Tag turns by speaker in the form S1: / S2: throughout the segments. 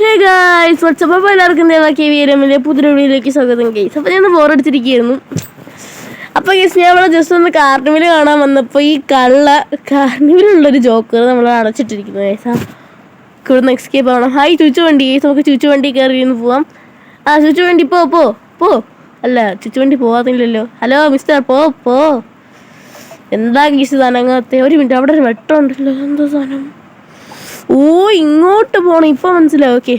S1: Hey guys WhatsApp. അപ്പോൾ എല്ലാവർക്കും KVRMലെ പുതിയ വീഡിയോയിലേക്ക് സ്വാഗതം ഗൈസ്. അപ്പോൾ ഞാൻ ബോറടിച്ചിരിക്കുകയായിരുന്നു. അപ്പോൾ ഗൈസ് ഞാൻ ഇവിടെ ജസ്റ്റ് ഒന്ന് കാർണിവൽ കാണാൻ വന്നപ്പോൾ ഈ കാർണിവലുള്ളൊരു ജോക്കർ നമ്മൾ അടച്ചിട്ടിരിക്കുന്നു ഗൈസ്. ഇവിടുന്ന് എക്സ്കേപ്പ് ആവണം. ഹായ് ചുച്ചു വണ്ടി ഗൈസ്, നമുക്ക് ചുച്ചു വണ്ടി കയറി ഒന്ന് പോവാം. ചുച്ചു വണ്ടി പോ അല്ല, ചുച്ചു വണ്ടി പോവാത്തില്ലല്ലോ. ഹലോ മിസ്റ്റർ, പോ. എന്താ ഗീസ് സാധനങ്ങത്തെ? ഒരു മിനിറ്റ്, അവിടെ ഒരു വെട്ടം ഉണ്ടല്ലോ. എന്താ സാധനം? ഇങ്ങോട്ട് പോണം. ഇപ്പൊ മനസ്സിലാവും. ഓക്കെ,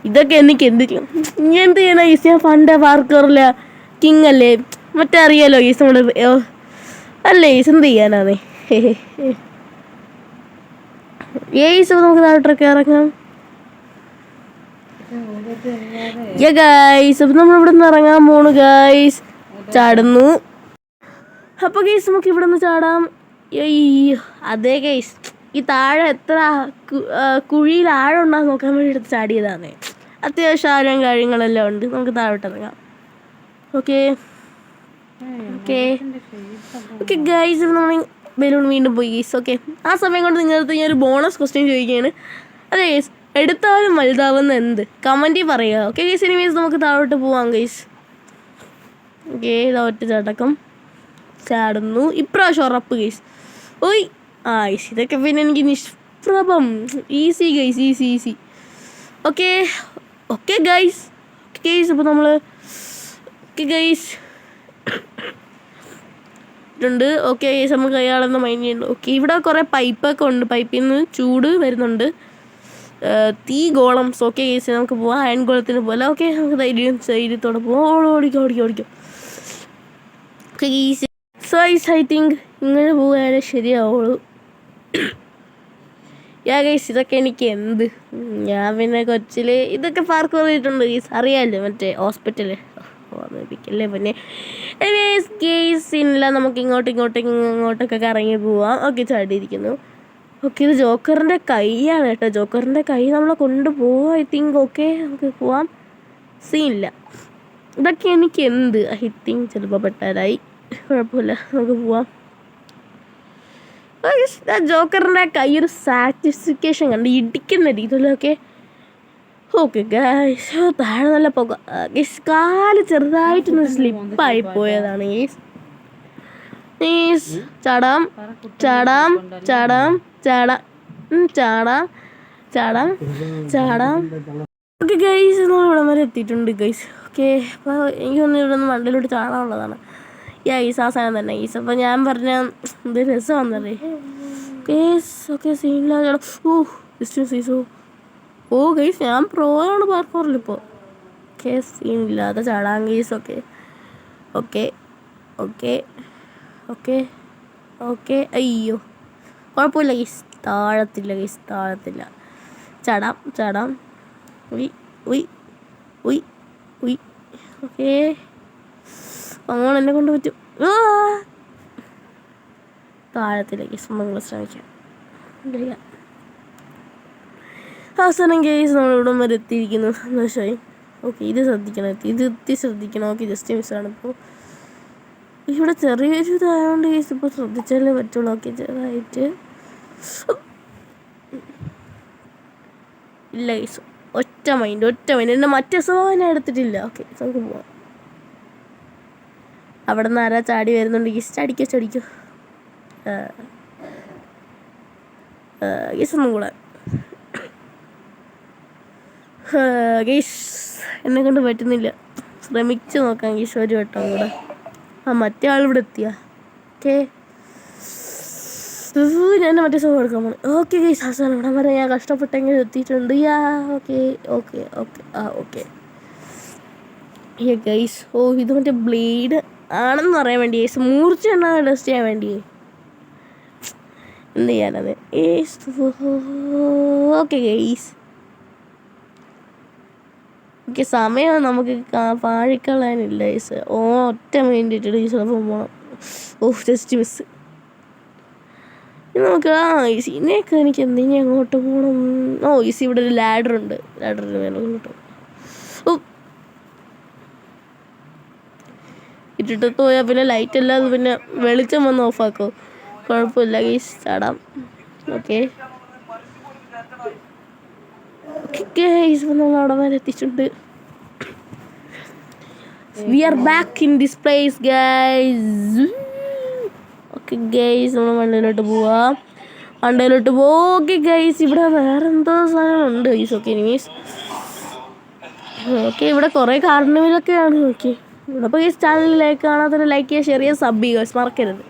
S1: ഇതൊക്കെ എനിക്ക് എന്ത് ചെയ്യണം ഗീസ്? ഞാൻ ഫണ്ട് പാർക്കറില്ല കിങ് അല്ലേ, മറ്റേ അറിയാലോ ഗീസ് നമ്മള് അല്ലേ ഗീസ്? എന്ത് ചെയ്യാനാന്നേ ഗീസ്? നമുക്ക് താഴോട്ടൊക്കെ ഇറങ്ങാം. ഗൈസ് അപ്പൊ നമ്മളിവിടെ നിന്ന് ഇറങ്ങാൻ പോണു ഗൈസ്. ചാടുന്നു. അപ്പൊ ഗൈസ് നമുക്ക് ഇവിടെ നിന്ന് ചാടാം. അതെ ഗൈസ്, ഈ താഴെ എത്ര കുഴിയിൽ ആഴം ഉണ്ടാകുന്ന നോക്കാൻ വേണ്ടി എടുത്ത് ചാടിയതാണ്. അത്യാവശ്യം ആഴം കാര്യങ്ങളെല്ലാം ഉണ്ട്. നമുക്ക് താഴോട്ട് ഇറങ്ങാം. ഓക്കെ ഗൈസ്, നമ്മൾ ബലൂൺ വീണ്ടും പോയി ഗൈസ്. ഓക്കെ, ആ സമയം കൊണ്ട് നിങ്ങളുടെ ഞാൻ ഒരു ബോണസ് ക്വസ്റ്റ്യൻ ചോദിക്കുകയാണ്. അതെ ഗൈസ്, എടുത്താലും വലുതാവുന്ന എന്ത്? കമൻറ്റിൽ പറയുക. ഓക്കെ ഗൈസ്, ഇനി മീൻസ് നമുക്ക് താഴോട്ട് പോവാം ഗൈസ്. ഓക്കെ, ഒറ്റ ചാട്ടക്കം ചാടുന്നു. ഇപ്രാവശ്യം ഉറപ്പ് ഗൈസ്. ഗൈസ് ഇതൊക്കെ പിന്നെ എനിക്ക് നിഷ്പ്രഭം. Easy guys, easy. Okay guys. അപ്പോൾ നമ്മൾ ഗൈസ് ഉണ്ട്. ഓക്കെ ഗൈസ്, നമുക്ക് അയാളെന്ന് മൈൻഡ് ചെയ്യുന്നുണ്ട്. ഓക്കെ, ഇവിടെ കുറേ പൈപ്പൊക്കെ ഉണ്ട്. പൈപ്പിൽ നിന്ന് ചൂട് വരുന്നുണ്ട്. തീ ഗോളംസ്. ഓക്കെ ഗൈസ്, നമുക്ക് പോവാം. അയൺ ഗോളത്തിന് പോലെ. ഓക്കെ, നമുക്ക് ധൈര്യത്തോടെ പോവാം. ഓടിക്കും. Okay guys, so guys I think ഇങ്ങനെ പോകാനേ ശരിയാവുള്ളൂ. ഗൈസ് ഇതൊക്കെ എനിക്ക് എന്ത്? ഞാൻ പിന്നെ കൊച്ചിൽ ഇതൊക്കെ പാർക്ക് പറഞ്ഞിട്ടുണ്ട് ഗൈസ്, അറിയാമല്ലോ, മറ്റേ ഹോസ്പിറ്റല് ഓർമ്മിപ്പിക്കല്ലേ പിന്നെ. ഗൈസ് ഇല്ല, നമുക്ക് ഇങ്ങോട്ടൊക്കെ കറങ്ങി പോവാം. ഓക്കെ, ചാടിയിരിക്കുന്നു. ഓക്കെ, ഇത് ജോക്കറിൻ്റെ കൈയാണ് കേട്ടോ. ജോക്കറിൻ്റെ കൈ നമ്മളെ കൊണ്ടുപോവാം ഐ തിങ്ക്. ഓക്കെ, നമുക്ക് പോവാം. സീനില്ല. ഇതൊക്കെ എനിക്ക് എന്ത്? ഐ തിങ്ക് ചിലപ്പോൾ പെട്ടാലായി. കുഴപ്പമില്ല, നമുക്ക് പോവാം. ജോക്കറിൻ്റെ കൈ ഒരു സാറ്റിസ്ഫിക്കേഷൻ കണ്ട് ഇടിക്കുന്ന രീതിയിലൊക്കെ. ഓക്കെ ഗൈസ്, താഴെ നല്ല പുക ഗൈസ്. കാല് ചെറുതായിട്ടൊന്ന് സ്ലിപ്പായി പോയതാണ് ഗൈസ്. ചാടാം. ഓക്കെ ഗൈസ്, നമ്മൾ ഇവിടെ വരെ എത്തിയിട്ടുണ്ട് ഗൈസ്. ഓക്കെ, അപ്പോൾ എനിക്കൊന്ന് ഇവിടെ നിന്ന് മണ്ടയിലോട്ട് ചാടാനുള്ളതാണ്. ഗൈസ് ആ സാധനം തന്നെ ഗൈസ്. അപ്പോൾ ഞാൻ പറഞ്ഞ ഇത് രസമാണെന്നല്ലേ ഗൈസ്. ഓക്കെ, സീനില്ല. ഡിസ്റ്റൻസ്. ഗൈസ് ഞാൻ പ്രോ ആണ് പാർക്കോറിലിപ്പോൾ. ഓക്കെ, സീനില്ലാതെ ചാടാം ഗൈസ്. ഓക്കെ അയ്യോ കുഴപ്പമില്ല ഗൈസ്. താഴത്തില്ല. ചാടാം. ഓക്കെ, അങ്ങനെ എന്നെ കൊണ്ട് പറ്റും. താഴത്തിലേക്ക് നമ്മൾ ശ്രമിക്കാം. അവസാനം ഗൈസ് നമ്മളിവിടെ വരെ എത്തിയിരിക്കുന്നു. സന്തോഷമായി. ഓക്കെ, ഇത് ശ്രദ്ധിക്കണം. ഓക്കെ, ജസ്റ്റ് മിസ്സാണ്. ഇപ്പോൾ ഇവിടെ ചെറിയൊരു ഇതായതുകൊണ്ട് ഗൈസ് ഇപ്പോൾ ശ്രദ്ധിച്ചാലേ പറ്റുള്ളൂ. ഓക്കെ, ചെറുതായിട്ട് ഇല്ല ഗൈസ്. ഒറ്റ മൈൻഡ് എൻ്റെ മറ്റേ സ്വഭാവം ഞാൻ എടുത്തിട്ടില്ല. ഓക്കെ, നമുക്ക് പോവാം. അവിടെ നിന്ന് ആരാ ചാടി വരുന്നുണ്ട് ഗീസ്? ചടിക്കോ ഗീസ്. ഒന്നും കൂടെ ഗീസ്, എന്നെ കൊണ്ട് പറ്റുന്നില്ല. ശ്രമിച്ചു നോക്കാം ഗീസ് ഒരു വട്ടം കൂടെ. മറ്റേ ആളിവിടെ എത്തിയ. ഓക്കെ, ഞാൻ മറ്റേ സ്വഭാവം എടുക്കാൻ പോണു. ഓക്കെ ഗീസ്, അവസാനം ഇവിടെ വരെ ഞാൻ കഷ്ടപ്പെട്ടെങ്കിൽ എത്തിയിട്ടുണ്ട്. Okay guys. ഇത് മറ്റേ ബ്ലേഡ് ആണെന്ന് പറയാൻ വേണ്ടി ഗൈസ്, മൂർച്ച ഉണ്ടാകാൻ ടെസ്റ്റ് ചെയ്യാൻ വേണ്ടി. എന്ത് ചെയ്യാനത്? Okay guys. ഓക്കെ, സമയം നമുക്ക് പാഴിക്കളയാനില്ല ഗൈസ്. ഒറ്റ മൈൻഡ് ഗൈസ് പോകണം. Just miss. നമുക്ക് ഇതിനെയൊക്കെ എനിക്ക് എന്തിനും അങ്ങോട്ട് പോകണം. ഈസി ഇവിടെ ഒരു ലാഡറുണ്ട്. ലാഡറിന് മേലെ അങ്ങോട്ട് ഇട്ടിട്ട് പോയാൽ പിന്നെ ലൈറ്റ് അല്ലാതെ പിന്നെ വെളിച്ചം വന്ന് ഓഫാക്കോ? കുഴപ്പമില്ല ഗൈസ്, ചാടാം. ഓക്കെ ഓക്കെ ഗൈസ് നമ്മൾ അവിടെ വരെ എത്തിയിട്ടുണ്ട്. We are back in this place guys. Okay guys നമ്മൾ മണ്ടയിലോട്ട് പോവാം. ഓക്കെ ഗൈസ് ഇവിടെ വേറെ എന്തോ സാധനം ഉണ്ട് ഗൈസ്. ഓക്കെ എനിമീസ് ഓക്കെ ഇവിടെ കുറേ കാർണിവലൊക്കെയാണ്. ഓക്കെ ഇവിടെ ഇപ്പോൾ ഗൈസ് ചാനലിലേക്ക് കാണാത്തൊരു ലൈക്ക് ചെയ്യുക, ഷെയർ ചെയ്യുക, സബ് ചെയ്യുക ഗൈസ് മറക്കരുത്.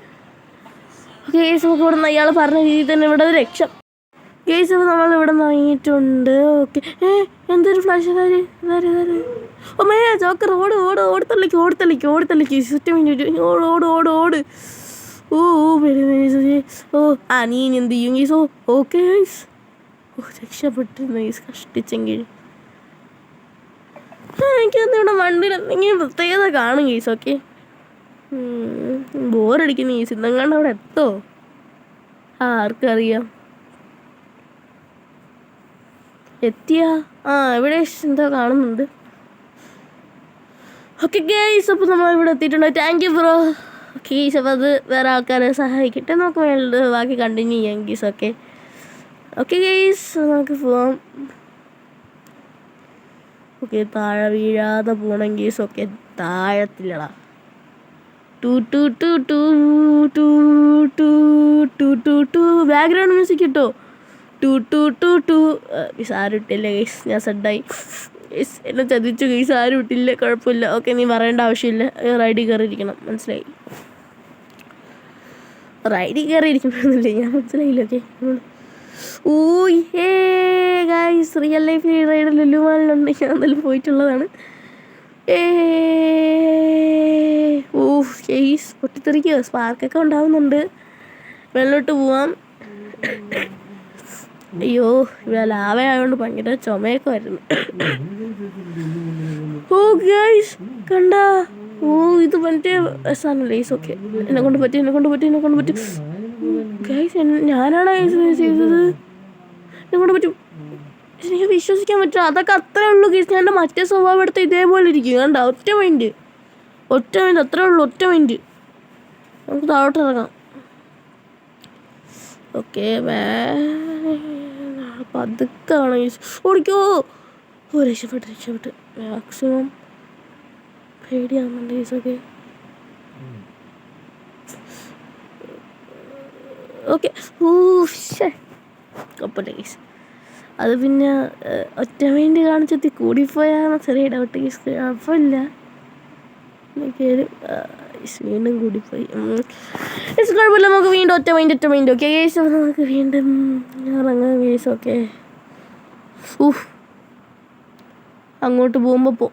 S1: ഓക്കെ ഗൈസ് നമുക്ക് ഇവിടെ നിന്ന് അയാൾ പറഞ്ഞ രീതിയിൽ തന്നെ ഇവിടെ ഒരു രക്ഷ ഗൈസ്. അപ്പോൾ നമ്മൾ ഇവിടെ നിന്ന് വാങ്ങിയിട്ടുണ്ട്. ഓക്കെ എന്തൊരു ഫ്ലാഷ് ഓ മേ ജോക്കർ ഓടത്തള്ളിക്ക് ഓട് ഓ നീ എന്ത് ചെയ്യും ഗൈസ്? ഓക്കെ ഗൈസ് രക്ഷപ്പെട്ടിരുന്നു ഗൈസ് കഷ്ടിച്ചെങ്കിൽ. എനിക്കത് ഇവിടെ വണ്ടിയിൽ എന്തെങ്കിലും പ്രത്യേകത കാണും ഗൈസ്. ഓക്കെ ബോറടിക്കുന്നു ഗൈസ്. ഇന്നെങ്ങാണ്ട് അവിടെ എത്തോ ആർക്കറിയാം. എത്തിയാ ഇവിടെ എന്തോ കാണുന്നുണ്ട്. ഓക്കെ ഗൈസ് അപ്പോൾ നമ്മളിവിടെ എത്തിയിട്ടുണ്ട്. Thank you bro. Okay guys അപ്പോൾ അത് വേറെ ആൾക്കാരെ സഹായിക്കട്ടെ. നമുക്ക് വേണ്ടത് ബാക്കി കണ്ടിന്യൂ ചെയ്യാം ഗൈസ്. ഓക്കെ ഗൈസ് നമുക്ക് പോവാം. ഓക്കെ താഴെ വീഴാതെ പോകണം ഗൈസ്. ഓക്കെ താഴത്തില്ലടാ ബാക്ക്ഗ്രൗണ്ട് മ്യൂസിക് കിട്ടോ. ആരും ഇട്ടില്ല ഗൈസ്. ഞാൻ സെഡായി ഗൈസ്. എന്നെ ചതിച്ചു ഗൈസ്. ആരും ഇട്ടില്ല. കുഴപ്പമില്ല. ഓക്കെ നീ പറയേണ്ട ആവശ്യമില്ല. റൈഡിൽ കയറിയിരിക്കണം മനസ്സിലായി. റൈഡിൽ കയറിയിരിക്കണമെന്നില്ലേ ഞാൻ മനസ്സിലായില്ല. Okay guys real life ride ലുലുമാളിലുണ്ട്. ഞാൻ എന്തായാലും പോയിട്ടുള്ളതാണ്. ഗൈസ് പൊട്ടിത്തെറിക്കുക. സ്പാർക്കൊക്കെ ഉണ്ടാവുന്നുണ്ട്. വെള്ളോട്ട് പോവാം. അയ്യോ ഇവിടെ ലാവ ആയതുകൊണ്ട് ഭയങ്കര ചുമയൊക്കെ വരുന്നു. ഗൈസ് കണ്ട ഇത് മറ്റേ രസമാണല്ലോ ഗൈസ്. ഓക്കെ എന്നെ കൊണ്ട് പറ്റി ഗൈസ്. ഞാനാണ് ഗൈസ് ചെയ്തത്. എന്നെ കൊണ്ട് പറ്റും. എനിക്ക് വിശ്വസിക്കാൻ പറ്റും. അതൊക്കെ അത്രേ ഉള്ളൂ ഗൈസ്. ഞാൻ എൻ്റെ മറ്റേ സ്വഭാവം എടുത്ത് ഇതേപോലെ ഇരിക്കും. കണ്ട ഒറ്റ മൈൻഡ് അത്രേ ഉള്ളൂ. ഒറ്റ മൈൻഡ്. നമുക്ക് താഴോട്ട് ഇറങ്ങാം. ഓക്കെ പതുക്കാണ് ഗൈസ്. ഓടിക്കോ. രക്ഷപ്പെട്ട് മാക്സിമം പേടിയാവുന്നുണ്ട് ഗൈസ്. ഓക്കെ കപ്പട്ടെ ഗൈസ്. അത് പിന്നെ ഒറ്റ മൈൻഡ് കാണിച്ചെത്തി കൂടിപ്പോയാണ് ചെറിയ ഡൗട്ട് ഗൈസ്. കുഴപ്പമില്ല വീണ്ടും കൂടിപ്പോയി. കുഴപ്പമില്ല നമുക്ക് വീണ്ടും ഒറ്റ മൈൻഡ്. ഓക്കെ ഗൈസ് നമുക്ക് വീണ്ടും ഇറങ്ങാം ഗൈസ്. ഓക്കെ അങ്ങോട്ട് പോകുമ്പോൾ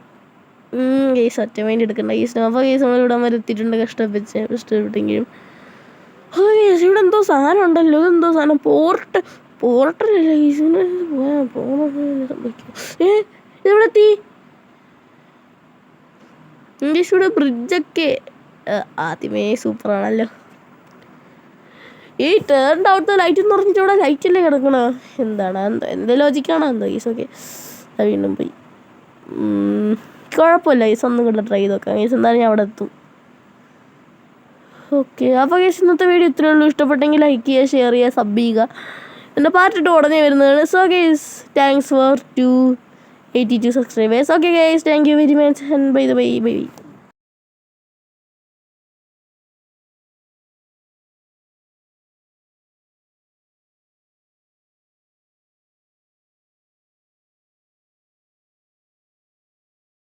S1: ഗൈസ് ഒറ്റ മൈൻഡ് എടുക്കണ്ട ഗൈസ്. അപ്പോൾ ഗൈസ് നമ്മൾ ഇവിടെ വരെ എത്തിയിട്ടുണ്ട്. കഷ്ടപ്പെട്ടെങ്കിലും ഗൈസ് ഇവിടെ എന്തോ സാധനം ഉണ്ടല്ലോ. ഇതെന്തോ സാധനം പോർട്ടലല്ല ഗൈസ്. സംഭവിക്കും. ഇവിടെ എത്തി ഗൈസ്. ഇവിടെ ബ്രിഡ്ജൊക്കെ ആദ്യമേ സൂപ്പറാണല്ലോ. ഈ ടേൺ ഔട്ട് ലൈറ്റ് എന്ന് പറഞ്ഞിട്ട് ഇവിടെ ലൈറ്റല്ലേ കിടക്കണ. എന്താണ് എന്ത് ലോജിക്കാണോ എന്തോ ഗൈസ്. ഓക്കെ വീണ്ടും പോയി. കുഴപ്പമില്ല ഗൈസ്. ഒന്നും കൂടെ ട്രൈ ചെയ്ത് നോക്കാം ഗൈസ്. എന്തായാലും ഞാൻ അവിടെ എത്തും. ഓക്കെ അപ്പോൾ ഗൈസ് ഇന്നത്തെ വീഡിയോ ഇത്രയേ ഉള്ളൂ. ഇഷ്ടപ്പെട്ടെങ്കിൽ ലൈക്ക് ചെയ്യുക, ഷെയർ ചെയ്യുക, സബ് ചെയ്യുക. എൻ്റെ പാർട്ടിട്ട് ഉടനെ വരുന്നതാണ്. So guys thanks for 282 subscribers. Okay guys thank you very much and by.